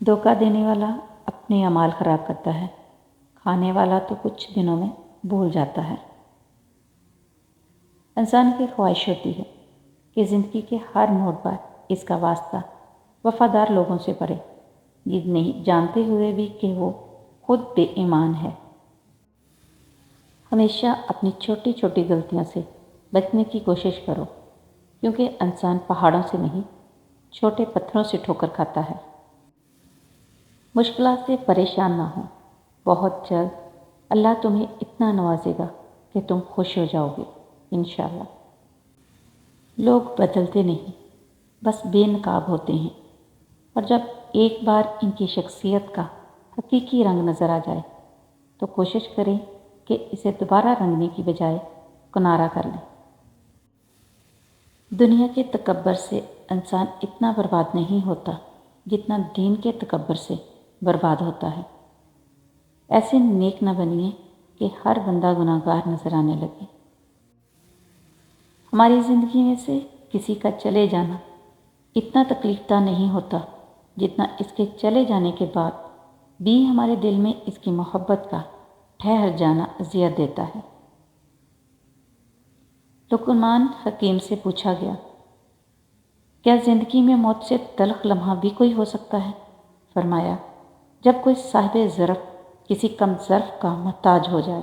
دھوکہ دینے والا اپنے اعمال خراب کرتا ہے، کھانے والا تو کچھ دنوں میں بھول جاتا ہے۔ انسان کی خواہش ہوتی ہے کہ زندگی کے ہر موڑ پر اس کا واسطہ وفادار لوگوں سے پڑے، یہ نہیں جانتے ہوئے بھی کہ وہ خود بے ایمان ہے۔ ہمیشہ اپنی چھوٹی چھوٹی غلطیوں سے بچنے کی کوشش کرو، کیونکہ انسان پہاڑوں سے نہیں، چھوٹے پتھروں سے ٹھوکر کھاتا ہے۔ مشکلات سے پریشان نہ ہو، بہت جلد اللہ تمہیں اتنا نوازے گا کہ تم خوش ہو جاؤ گے انشاءاللہ۔ لوگ بدلتے نہیں، بس بے نقاب ہوتے ہیں، اور جب ایک بار ان کی شخصیت کا حقیقی رنگ نظر آ جائے تو کوشش کریں کہ اسے دوبارہ رنگنے کی بجائے کنارہ کر لیں۔ دنیا کے تکبر سے انسان اتنا برباد نہیں ہوتا جتنا دین کے تکبر سے برباد ہوتا ہے۔ ایسے نیک نہ بنیے کہ ہر بندہ گناہ گار نظر آنے لگے۔ ہماری زندگی میں سے کسی کا چلے جانا اتنا تکلیف دہ نہیں ہوتا جتنا اس کے چلے جانے کے بعد بھی ہمارے دل میں اس کی محبت کا ٹھہر جانا اذیت دیتا ہے۔ لقمان حکیم سے پوچھا گیا، کیا زندگی میں موت سے تلخ لمحہ بھی کوئی ہو سکتا ہے؟ فرمایا، جب کوئی صاحب ظرف کسی کم ظرف کا محتاج ہو جائے۔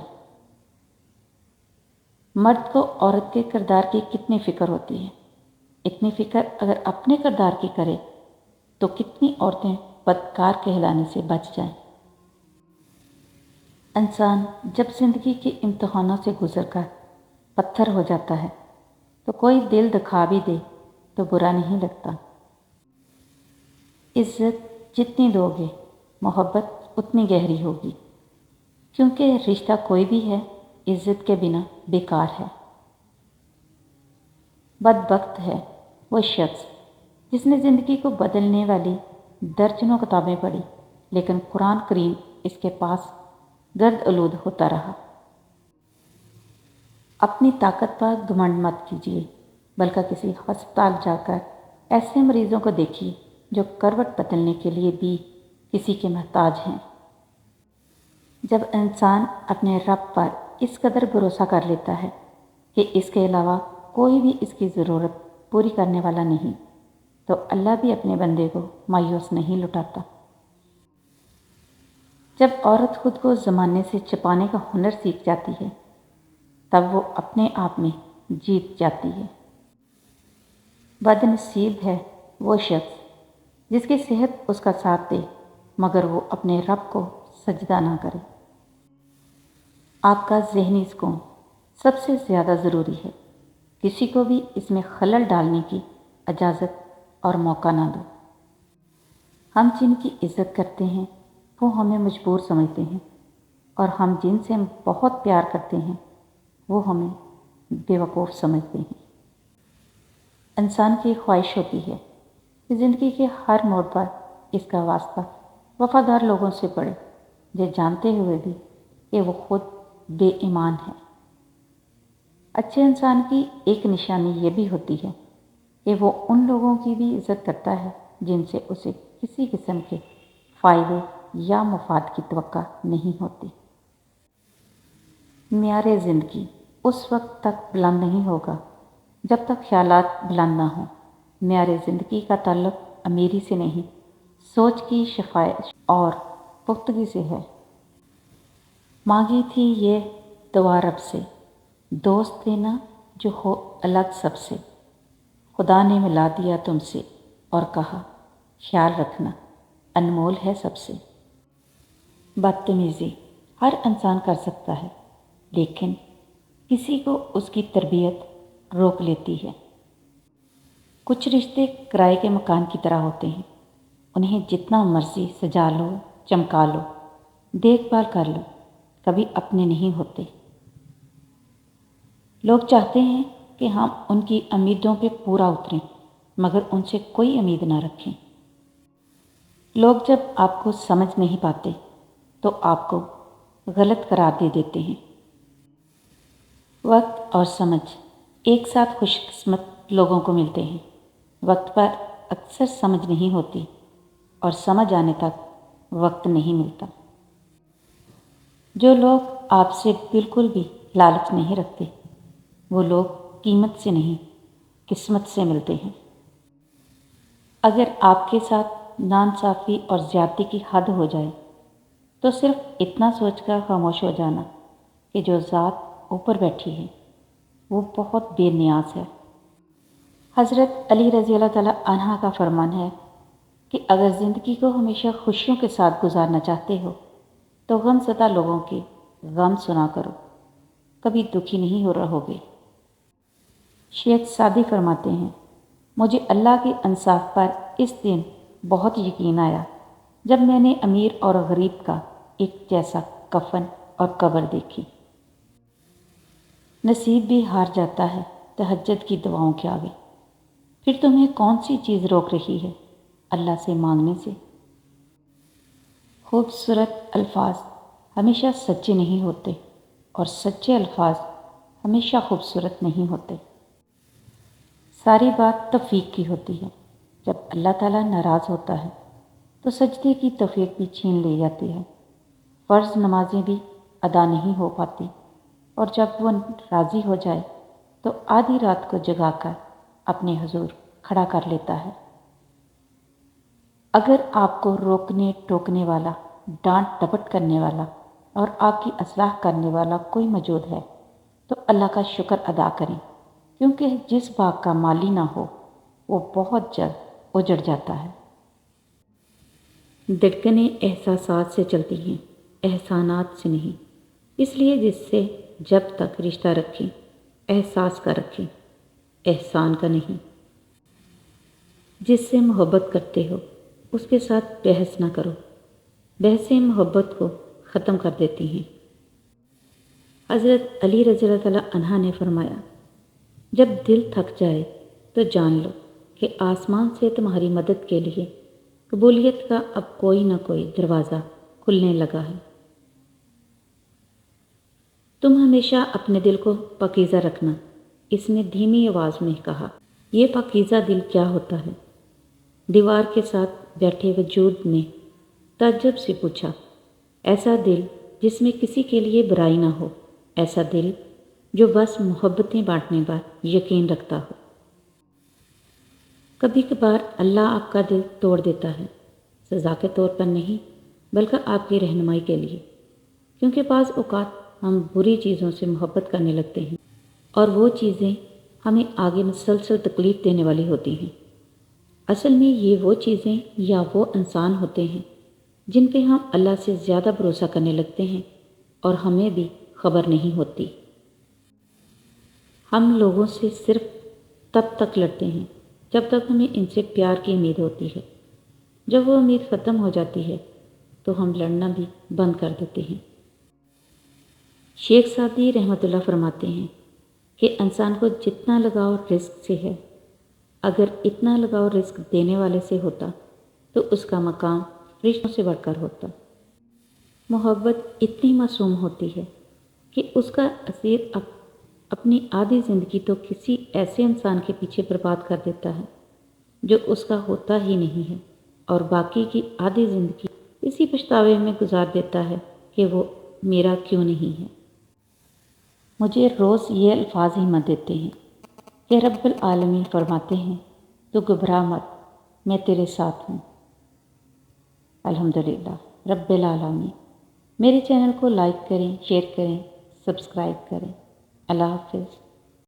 مرد کو عورت کے کردار کی کتنی فکر ہوتی ہے، اتنی فکر اگر اپنے کردار کی کرے تو کتنی عورتیں بدکار کہلانے سے بچ جائیں۔ انسان جب زندگی کے امتحانوں سے گزر کر پتھر ہو جاتا ہے تو کوئی دل دکھا بھی دے تو برا نہیں لگتا۔ عزت جتنی دو گے محبت اتنی گہری ہوگی، کیونکہ رشتہ کوئی بھی ہے عزت کے بنا بیکار ہے۔ بدبخت ہے وہ شخص جس نے زندگی کو بدلنے والی درجنوں کتابیں پڑھی لیکن قرآن کریم اس کے پاس گرد آلود ہوتا رہا۔ اپنی طاقت پر گھمنڈ مت کیجیے، بلکہ کسی ہسپتال جا کر ایسے مریضوں کو دیکھیے جو کروٹ بدلنے کے لیے بھی کسی کے محتاج ہیں۔ جب انسان اپنے رب پر اس قدر بھروسہ کر لیتا ہے کہ اس کے علاوہ کوئی بھی اس کی ضرورت پوری کرنے والا نہیں، تو اللہ بھی اپنے بندے کو مایوس نہیں لٹاتا۔ جب عورت خود کو زمانے سے چھپانے کا ہنر سیکھ جاتی ہے تب وہ اپنے آپ میں جیت جاتی ہے۔ بد نصیب ہے وہ شخص جس کی صحت اس کا ساتھ دے مگر وہ اپنے رب کو سجدہ نہ کرے۔ آپ کا ذہنی سکون سب سے زیادہ ضروری ہے، کسی کو بھی اس میں خلل ڈالنے کی اجازت اور موقع نہ دو۔ ہم جن کی عزت کرتے ہیں وہ ہمیں مجبور سمجھتے ہیں، اور ہم جن سے بہت پیار کرتے ہیں وہ ہمیں بیوقوف سمجھتے ہیں۔ انسان کی خواہش ہوتی ہے کہ زندگی کے ہر موڑ پر اس کا واسطہ وفادار لوگوں سے پڑے، یہ جانتے ہوئے بھی کہ وہ خود بے ایمان ہے۔ اچھے انسان کی ایک نشانی یہ بھی ہوتی ہے کہ وہ ان لوگوں کی بھی عزت کرتا ہے جن سے اسے کسی قسم کے فائدے یا مفاد کی توقع نہیں ہوتی۔ معیار زندگی اس وقت تک بلند نہیں ہوگا جب تک خیالات بلند نہ ہوں۔ معیار زندگی کا تعلق امیری سے نہیں، سوچ کی شفائش اور پختگی سے ہے۔ مانگی تھی یہ دعا رب سے، دوست دینا جو ہو الگ سب سے، خدا نے ملا دیا تم سے اور کہا خیال رکھنا انمول ہے سب سے۔ بدتمیزی ہر انسان کر سکتا ہے، لیکن کسی کو اس کی تربیت روک لیتی ہے۔ کچھ رشتے کرائے کے مکان کی طرح ہوتے ہیں، انہیں جتنا مرضی سجا لو، چمکا لو، دیکھ بھال کر لو، کبھی اپنے نہیں ہوتے۔ لوگ چاہتے ہیں کہ ہم ان کی امیدوں پہ پورا اتریں مگر ان سے کوئی امید نہ رکھیں۔ لوگ جب آپ کو سمجھ نہیں پاتے تو آپ کو غلط قرار دے دیتے ہیں۔ وقت اور سمجھ ایک ساتھ خوش قسمت لوگوں کو ملتے ہیں، وقت پر اکثر سمجھ نہیں ہوتی اور سمجھ آنے تک وقت نہیں ملتا۔ جو لوگ آپ سے بالکل بھی لالچ نہیں رکھتے، وہ لوگ قیمت سے نہیں قسمت سے ملتے ہیں۔ اگر آپ کے ساتھ ناانصافی اور زیادتی کی حد ہو جائے تو صرف اتنا سوچ کر خاموش ہو جانا کہ جو ذات اوپر بیٹھی ہے وہ بہت بے نیاز ہے۔ حضرت علی رضی اللہ تعالیٰ عنہ کا فرمان ہے کہ اگر زندگی کو ہمیشہ خوشیوں کے ساتھ گزارنا چاہتے ہو تو غم زدہ لوگوں کے غم سنا کرو، کبھی دکھی نہیں ہو رہو گے۔ شیخ سعدی فرماتے ہیں، مجھے اللہ کے انصاف پر اس دن بہت یقین آیا جب میں نے امیر اور غریب کا ایک جیسا کفن اور قبر دیکھی۔ نصیب بھی ہار جاتا ہے تہجد کی دعاؤں کے آگے، پھر تمہیں کون سی چیز روک رہی ہے اللہ سے مانگنے سے؟ خوبصورت الفاظ ہمیشہ سچے نہیں ہوتے اور سچے الفاظ ہمیشہ خوبصورت نہیں ہوتے۔ ساری بات توفیق کی ہوتی ہے۔ جب اللہ تعالیٰ ناراض ہوتا ہے تو سجدے کی توفیق بھی چھین لی جاتی ہے، فرض نمازیں بھی ادا نہیں ہو پاتی، اور جب وہ راضی ہو جائے تو آدھی رات کو جگا کر اپنے حضور کھڑا کر لیتا ہے۔ اگر آپ کو روکنے ٹوکنے والا، ڈانٹ ڈپٹ کرنے والا اور آپ کی اصلاح کرنے والا کوئی موجود ہے تو اللہ کا شکر ادا کریں، کیونکہ جس باغ کا مالی نہ ہو وہ بہت جلد اجڑ جاتا ہے۔ دھڑکنیں احساسات سے چلتی ہیں، احسانات سے نہیں، اس لیے جس سے جب تک رشتہ رکھیں احساس کا رکھیں، احسان کا نہیں۔ جس سے محبت کرتے ہو اس کے ساتھ بحث نہ کرو، بحثیں محبت کو ختم کر دیتی ہیں۔ حضرت علی رضی اللہ تعالیٰ عنہ نے فرمایا، جب دل تھک جائے تو جان لو کہ آسمان سے تمہاری مدد کے لیے قبولیت کا اب کوئی نہ کوئی دروازہ کھلنے لگا ہے۔ تم ہمیشہ اپنے دل کو پاکیزہ رکھنا، اس نے دھیمی آواز میں کہا۔ یہ پاکیزہ دل کیا ہوتا ہے؟ دیوار کے ساتھ بیٹھے وجود نے تعجب سے پوچھا۔ ایسا دل جس میں کسی کے لیے برائی نہ ہو، ایسا دل جو بس محبتیں بانٹنے پر یقین رکھتا ہو۔ کبھی کبھار اللہ آپ کا دل توڑ دیتا ہے، سزا کے طور پر نہیں بلکہ آپ کی رہنمائی کے لیے، کیونکہ بعض اوقات ہم بری چیزوں سے محبت کرنے لگتے ہیں اور وہ چیزیں ہمیں آگے مسلسل تکلیف دینے والی ہوتی ہیں۔ اصل میں یہ وہ چیزیں یا وہ انسان ہوتے ہیں جن پہ ہم اللہ سے زیادہ بھروسہ کرنے لگتے ہیں اور ہمیں بھی خبر نہیں ہوتی۔ ہم لوگوں سے صرف تب تک لڑتے ہیں جب تک ہمیں ان سے پیار کی امید ہوتی ہے۔ جب وہ امید ختم ہو جاتی ہے تو ہم لڑنا بھی بند کر دیتے ہیں۔ شیخ سعدی رحمۃ اللہ فرماتے ہیں کہ انسان کو جتنا لگاؤ رزق سے ہے، اگر اتنا لگاؤ رزق دینے والے سے ہوتا تو اس کا مقام فرشتوں سے بڑھ کر ہوتا۔ محبت اتنی معصوم ہوتی ہے کہ اس کا اسیر اپنی آدھی زندگی تو کسی ایسے انسان کے پیچھے برباد کر دیتا ہے جو اس کا ہوتا ہی نہیں ہے، اور باقی کی آدھی زندگی اسی پچھتاوے میں گزار دیتا ہے کہ وہ میرا کیوں نہیں ہے۔ مجھے روز یہ الفاظ ہمت دیتے ہیں کہ رب العالمین فرماتے ہیں، تو گھبرا مت، میں تیرے ساتھ ہوں۔ الحمدللہ رب العالمین۔ میرے چینل کو لائک کریں، شیئر کریں، سبسکرائب کریں۔ اللہ حافظ۔